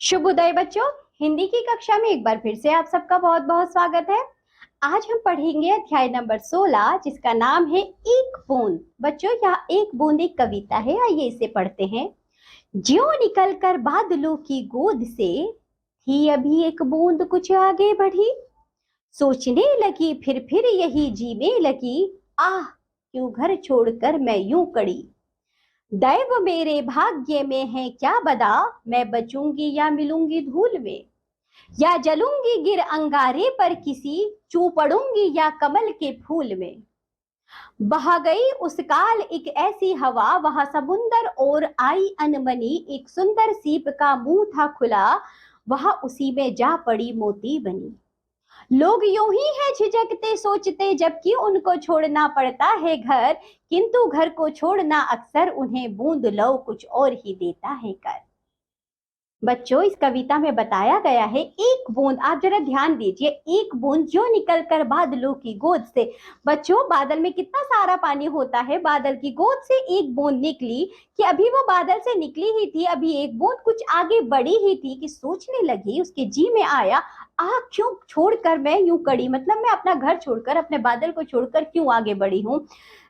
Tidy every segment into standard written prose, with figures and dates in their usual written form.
शुभ उदय बच्चों। हिंदी की कक्षा में एक बार फिर से आप सबका बहुत बहुत स्वागत है। आज हम पढ़ेंगे अध्याय नंबर 16 जिसका नाम है एक बूंद। बच्चों यह एक बूंद एक कविता है, आइए इसे पढ़ते हैं। ज्यों निकल कर बादलों की गोद से थी अभी एक बूंद कुछ आगे बढ़ी, सोचने लगी फिर यही जीने लगी, आह क्यों घर छोड़कर मैं यूं कड़ी। दैव मेरे भाग्य में है क्या बदा, मैं बचूंगी या मिलूंगी धूल में, या जलूंगी गिर अंगारे पर किसी, चू पड़ूंगी या कमल के फूल में। बह गई उस काल एक ऐसी हवा, वहां समुंदर और आई अनमनी, एक सुंदर सीप का मुंह था खुला, वहां उसी में जा पड़ी मोती बनी। लोग यूं ही है झिझकते सोचते जबकि उनको छोड़ना पड़ता है घर, किंतु घर को छोड़ना अक्सर उन्हें बूंद लौ कुछ और ही देता है कर। बच्चों इस कविता में बताया गया है एक बूंद, आप जरा ध्यान दीजिए, एक बूंद जो निकल कर बादलों की गोद से। बच्चों बादल में कितना सारा पानी होता है, बादल की गोद से एक बूंद निकली कि अभी वो बादल से निकली ही थी, अभी एक बूंद कुछ आगे बढ़ी ही थी कि सोचने लगी, उसके जी में आया, आ क्यों छोड़कर मैं यूं कड़ी, मतलब मैं अपना घर छोड़कर अपने बादल को छोड़कर क्यों आगे बढ़ी हूँ।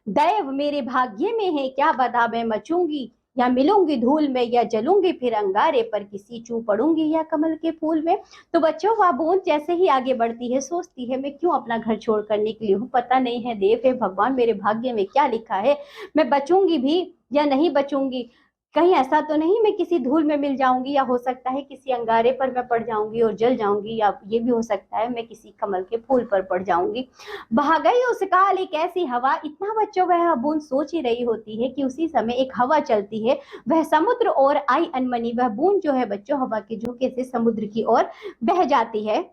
दैव मेरे भाग्य में है क्या बता, मैं मचूंगी या मिलूंगी धूल में, या जलूंगी फिर अंगारे पर किसी, चू पड़ूंगी या कमल के फूल में। तो बच्चों वह बूंद जैसे ही आगे बढ़ती है सोचती है मैं क्यों अपना घर छोड़ कर निकली हूँ, पता नहीं है देव है भगवान मेरे भाग्य में क्या लिखा है, मैं बचूंगी भी या नहीं बचूंगी, कहीं ऐसा तो नहीं मैं किसी धूल में मिल जाऊंगी, या हो सकता है किसी अंगारे पर मैं पड़ जाऊंगी और जल जाऊंगी, या ये भी हो सकता है मैं किसी कमल के फूल पर पड़ जाऊंगी। बह गई उस काल एक ऐसी हवा, इतना बच्चों वह बूंद सोच ही रही होती है कि उसी समय एक हवा चलती है, वह समुद्र और आई अनमनी, वह बूंद जो है बच्चों हवा के झोंके से समुद्र की ओर बह जाती है।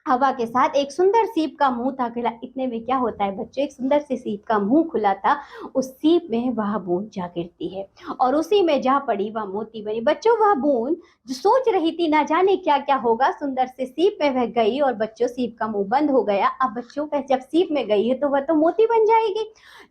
हवा के साथ एक सुंदर सीप का मुंह था खुला, इतने में क्या होता है बच्चों, एक सुंदर सी सीप का मुंह खुला था, उस सीप में वह बूंद जा गिरती है और उसी में जा पड़ी वह मोती बनी। बच्चों वह बूंद जो सोच रही थी ना जाने क्या क्या होगा, सुंदर से सीप में वह गई और बच्चों सीप का मुंह बंद हो गया। अब बच्चों का जब सीप में गई है तो वह तो मोती बन जाएगी।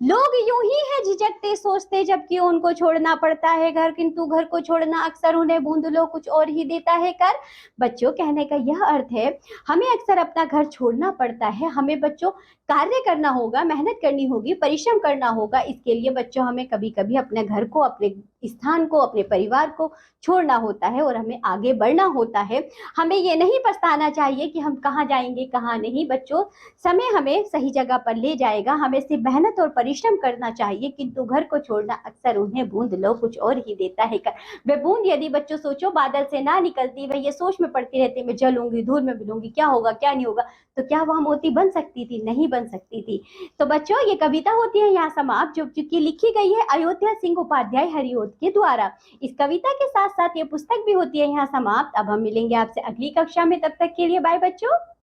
लोग यूं ही है झिझकते सोचते जबकि उनको छोड़ना पड़ता है घर, किंतु घर को छोड़ना अक्सर उन्हें बूंद लो कुछ और ही देता है कर। बच्चों कहने का यह अर्थ है हमें अक्सर अपना घर छोड़ना पड़ता है, हमें बच्चों कार्य करना होगा, मेहनत करनी होगी, परिश्रम करना होगा, इसके लिए बच्चों हमें कभी कभी अपने घर को, अपने स्थान को, अपने परिवार को छोड़ना होता है और हमें आगे बढ़ना होता है। हमें ये नहीं पछताना चाहिए कि हम कहाँ जाएंगे कहाँ नहीं। बच्चों समय हमें सही जगह पर ले जाएगा, हमें सिर्फ मेहनत और परिश्रम करना चाहिए, किंतु घर को छोड़ना अक्सर उन्हें बूंद लो कुछ और ही देता है कर। वे बूंद यदि बच्चों सोचो बादल से ना निकलती, वह ये सोच में पड़ती रहती मैं जलूंगी धूल में मिलूंगी क्या होगा क्या नहीं होगा, तो क्या वह मोती बन सकती थी, नहीं बन सकती थी। तो बच्चों ये कविता होती है यहाँ समाप्त, जो कि लिखी गई है अयोध्या सिंह उपाध्याय हरिओद के द्वारा। इस कविता के साथ साथ ये पुस्तक भी होती है यहाँ समाप्त। अब हम मिलेंगे आपसे अगली कक्षा में, तब तक के लिए बाय बच्चों।